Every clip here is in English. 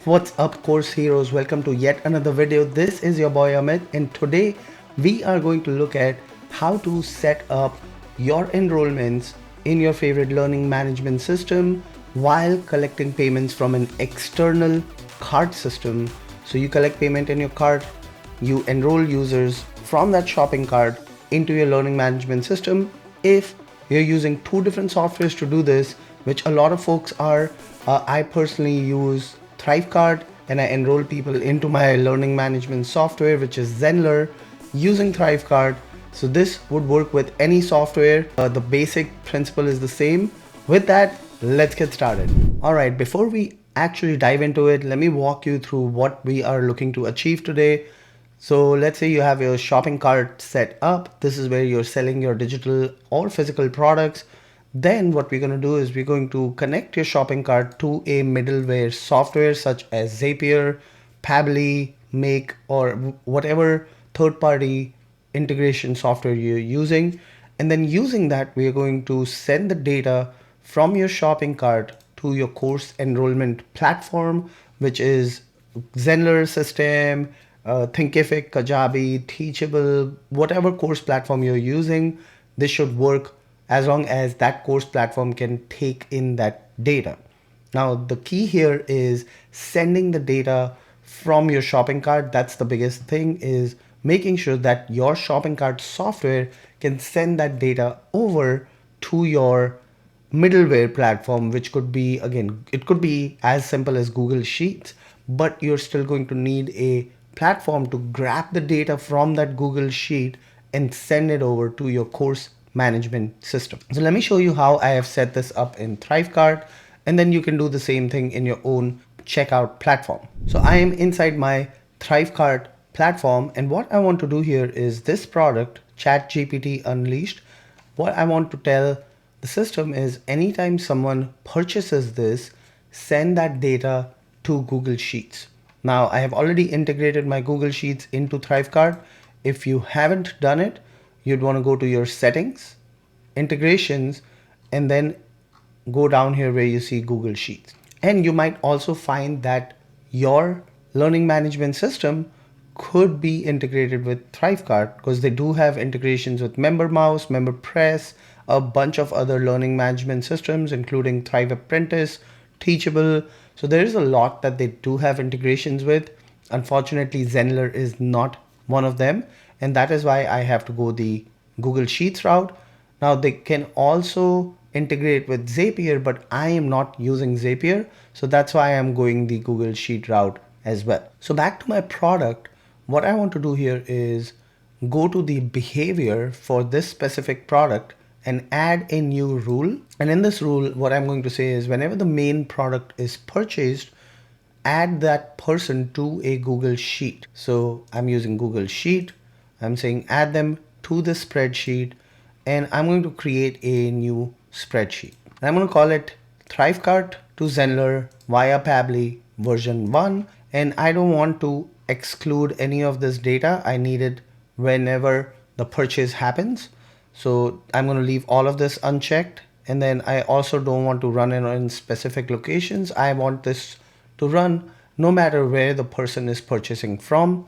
What's up, course heroes? Welcome to yet another video. This is your boy Amit, and today we are going to look at how to set up your enrollments in your favorite learning management system while collecting payments from an external card system. So you collect payment in your card, you enroll users from that shopping cart into your learning management system. If you're using two different softwares to do this, which a lot of folks are, I personally use Thrivecart and I enroll people into my learning management software, which is Zenler, using Thrivecart. So this would work with any software. The basic principle is the same. With that, let's get started. All right, before we actually dive into it, let me walk you through what we are looking to achieve today. So let's say you have your shopping cart set up. This is where you're selling your digital or physical products. Then what we're going to do is we're going to connect your shopping cart to a middleware software such as Zapier, Pabbly, Make, or whatever third-party integration software you're using. And then using that, we are going to send the data from your shopping cart to your course enrollment platform, which is Zenler system, Thinkific, Kajabi, Teachable, whatever course platform you're using. This should work as long as that course platform can take in that data. Now, the key here is sending the data from your shopping cart. That's the biggest thing, is making sure that your shopping cart software can send that data over to your middleware platform, which could be, again, it could be as simple as Google Sheets, but you're still going to need a platform to grab the data from that Google Sheet and send it over to your course management system. So let me show you how I have set this up in Thrivecart, and then you can do the same thing in your own checkout platform. So I am inside my Thrivecart platform, and what I want to do here is this product, ChatGPT Unleashed. What I want to tell the system is anytime someone purchases this, send that data to Google Sheets. Now I have already integrated my Google Sheets into Thrivecart. If you haven't done it, you'd want to go to your settings, integrations, and then go down here where you see Google Sheets. And you might also find that your learning management system could be integrated with Thrivecart, because they do have integrations with MemberMouse, MemberPress, a bunch of other learning management systems, including Thrive Apprentice, Teachable. So there is a lot that they do have integrations with. Unfortunately, Zenler is not one of them, and that is why I have to go the Google Sheets route. Now they can also integrate with Zapier, but I am not using Zapier, so that's why I'm going the Google Sheet route as well. So back to my product, what I want to do here is go to the behavior for this specific product and add a new rule. And in this rule, what I'm going to say is whenever the main product is purchased, add that person to a Google Sheet. So I'm using Google Sheet. I'm saying add them to the spreadsheet, and I'm going to create a new spreadsheet. I'm going to call it Thrivecart to Zenler via Pabbly version 1. And I don't want to exclude any of this data. I need it whenever the purchase happens. So I'm going to leave all of this unchecked. And then I also don't want to run it in specific locations. I want this to run no matter where the person is purchasing from.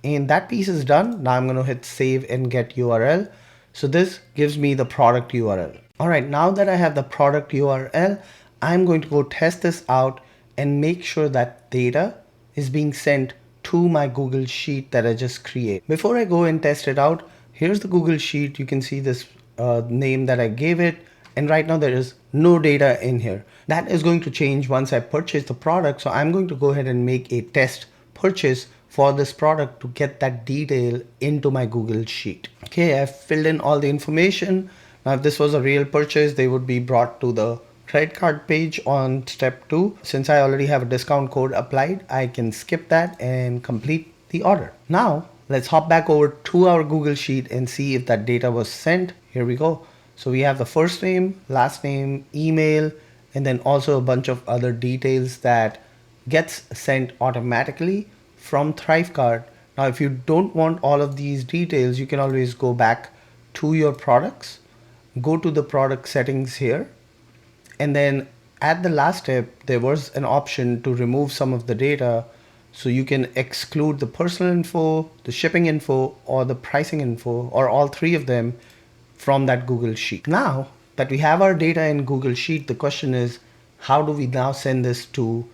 And that piece is done. Now I'm going to hit save and get URL. So this gives me the product URL. All right, now that I have the product URL, I'm going to go test this out and make sure that data is being sent to my Google Sheet that I just created. Before I go and test it out, here's the Google Sheet. You can see this name that I gave it. And right now there is no data in here. That is going to change once I purchase the product. So I'm going to go ahead and make a test purchase for this product to get that detail into my Google Sheet. Okay, I've filled in all the information. Now, if this was a real purchase, they would be brought to the credit card page on step 2. Since I already have a discount code applied, I can skip that and complete the order. Now, let's hop back over to our Google Sheet and see if that data was sent. Here we go. So we have the first name, last name, email, and then also a bunch of other details that gets sent automatically from Thrivecart. Now, if you don't want all of these details, you can always go back to your products, go to the product settings here, and then at the last step, there was an option to remove some of the data. So you can exclude the personal info, the shipping info, or the pricing info, or all three of them from that Google Sheet. Now that we have our data in Google Sheet, the question is, how do we now send this to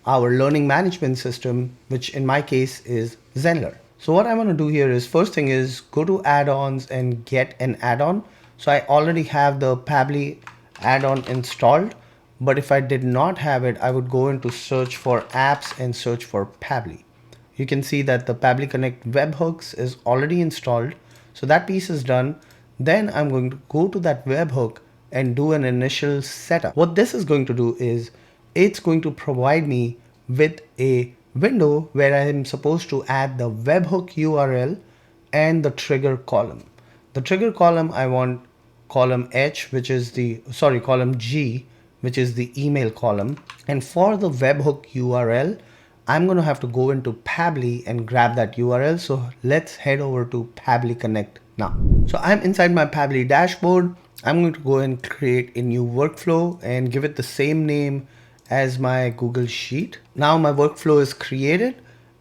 our learning management system, which in my case is Zenler? So what I want to do here is, first thing is go to add-ons and get an add-on. So I already have the Pabbly add-on installed, but if I did not have it, I would go into search for apps and search for Pabbly. You can see that the Pabbly Connect webhooks is already installed. So that piece is done. Then I'm going to go to that webhook and do an initial setup. What this is going to do is it's going to provide me with a window where I am supposed to add the webhook URL and the trigger column. The trigger column, I want column H, which is column G, which is the email column. And for the webhook URL, I'm going to have to go into Pabbly and grab that URL. So let's head over to Pabbly Connect now. So I'm inside my Pabbly dashboard. I'm going to go and create a new workflow and give it the same name as my Google Sheet. Now my workflow is created.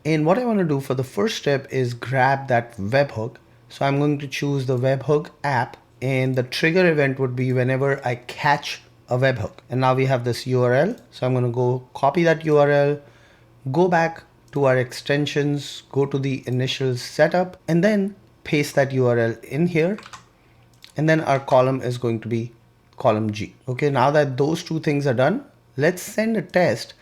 And what I want to do for the first step is grab that webhook. So I'm going to choose the webhook app, and the trigger event would be whenever I catch a webhook. And now we have this URL. So I'm going to go copy that URL, go back to our extensions, go to the initial setup, and then paste that URL in here. And then our column is going to be column G. Okay, now that those two things are done, let's send a test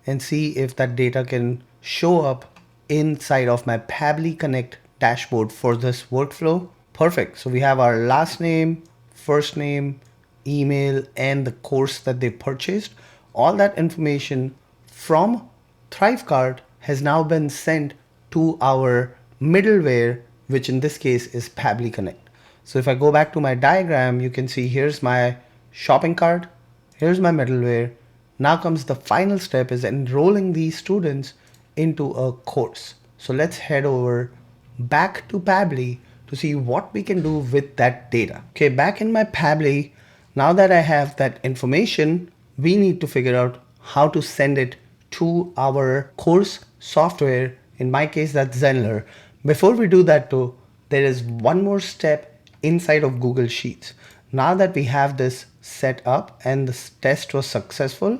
and see if that data can show up inside of my Pabbly Connect dashboard for this workflow. Perfect. So we have our last name, first name, email, and the course that they purchased. All that information from Thrivecart has now been sent to our middleware, which in this case is Pabbly Connect. So if I go back to my diagram, you can see here's my shopping cart, here's my middleware. Now comes the final step, is enrolling these students into a course. So let's head over back to Pabbly to see what we can do with that data. Okay, back in my Pabbly, now that I have that information, we need to figure out how to send it to our course software. In my case, that's Zenler. Before we do that though, there is one more step inside of Google Sheets. Now that we have this set up and this test was successful,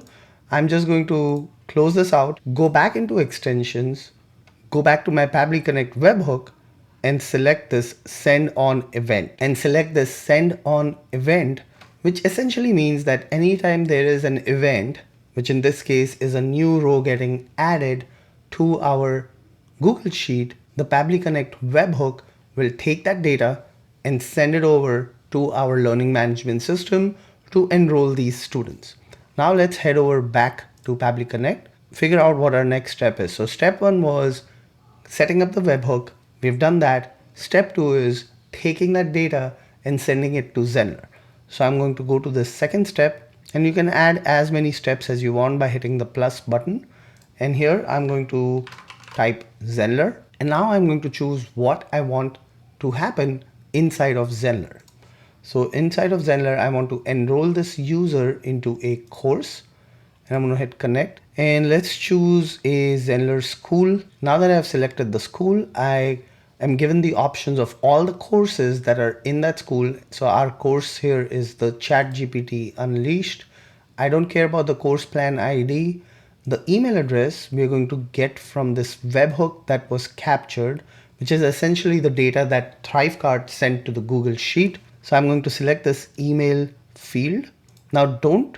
I'm just going to close this out, go back into extensions, go back to my Pabbly Connect webhook, and select this send on event. And select this send on event, which essentially means that anytime there is an event, which in this case is a new row getting added to our Google Sheet, the Pabbly Connect webhook will take that data and send it over to our learning management system to enroll these students. Now let's head over back to Pabbly Connect, figure out what our next step is. So step one was setting up the webhook. We've done that. Step two is taking that data and sending it to Zenler. So I'm going to go to the second step, and you can add as many steps as you want by hitting the plus button. And here I'm going to type Zenler. And now I'm going to choose what I want to happen inside of Zenler. So inside of Zenler, I want to enroll this user into a course, and I'm going to hit connect, and let's choose a Zenler school. Now that I've selected the school, I am given the options of all the courses that are in that school. So our course here is the ChatGPT Unleashed. I don't care about the course plan ID. The email address we're going to get from this webhook that was captured, which is essentially the data that Thrivecart sent to the Google Sheet. So I'm going to select this email field. Now don't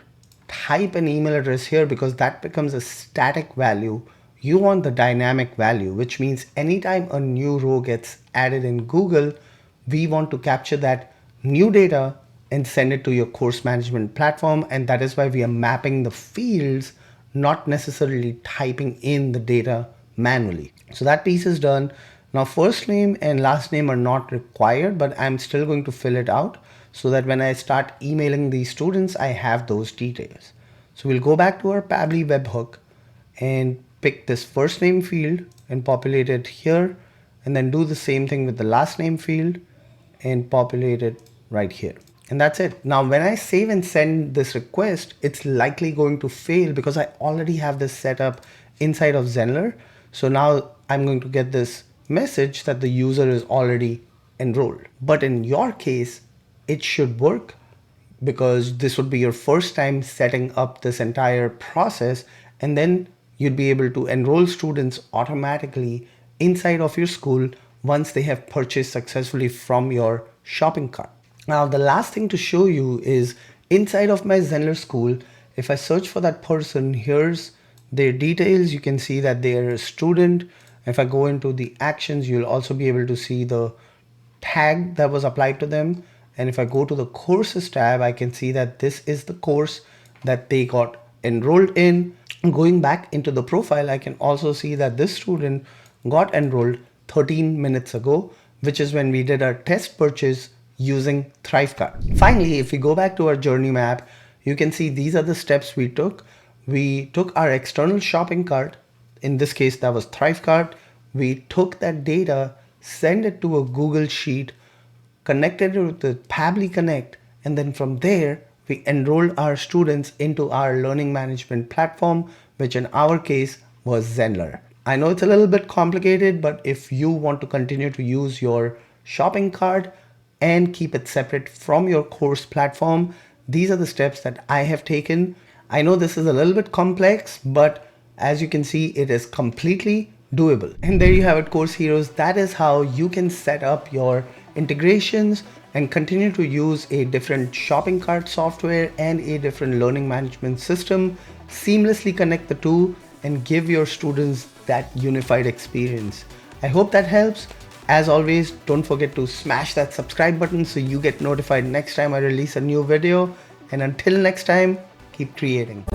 type an email address here because that becomes a static value. You want the dynamic value, which means anytime a new row gets added in Google, we want to capture that new data and send it to your course management platform. And that is why we are mapping the fields, not necessarily typing in the data manually. So that piece is done. Now first name and last name are not required, but I'm still going to fill it out so that when I start emailing these students, I have those details. So we'll go back to our Pabbly webhook and pick this first name field and populate it here, and then do the same thing with the last name field and populate it right here. And that's it. Now, when I save and send this request, it's likely going to fail because I already have this set up inside of Zenler. So now I'm going to get this message that the user is already enrolled. But in your case, it should work because this would be your first time setting up this entire process, and then you'd be able to enroll students automatically inside of your school once they have purchased successfully from your shopping cart. Now, the last thing to show you is inside of my Zenler school, if I search for that person, here's their details. You can see that they're a student. If I go into the actions, you'll also be able to see the tag that was applied to them. And if I go to the courses tab, I can see that this is the course that they got enrolled in. Going back into the profile, I can also see that this student got enrolled 13 minutes ago, which is when we did our test purchase using Thrivecart. Finally, if we go back to our journey map, you can see these are the steps we took. We took our external shopping cart. In this case, that was Thrivecart. We took that data, sent it to a Google Sheet, connected it with the Pabbly Connect, and then from there, we enrolled our students into our learning management platform, which in our case was Zenler. I know it's a little bit complicated, but if you want to continue to use your shopping cart and keep it separate from your course platform, these are the steps that I have taken. I know this is a little bit complex, but as you can see, it is completely doable. And there you have it, course heroes. That is how you can set up your integrations and continue to use a different shopping cart software and a different learning management system, seamlessly connect the two and give your students that unified experience. I hope that helps. As always, don't forget to smash that subscribe button so you get notified next time I release a new video. And until next time, keep creating.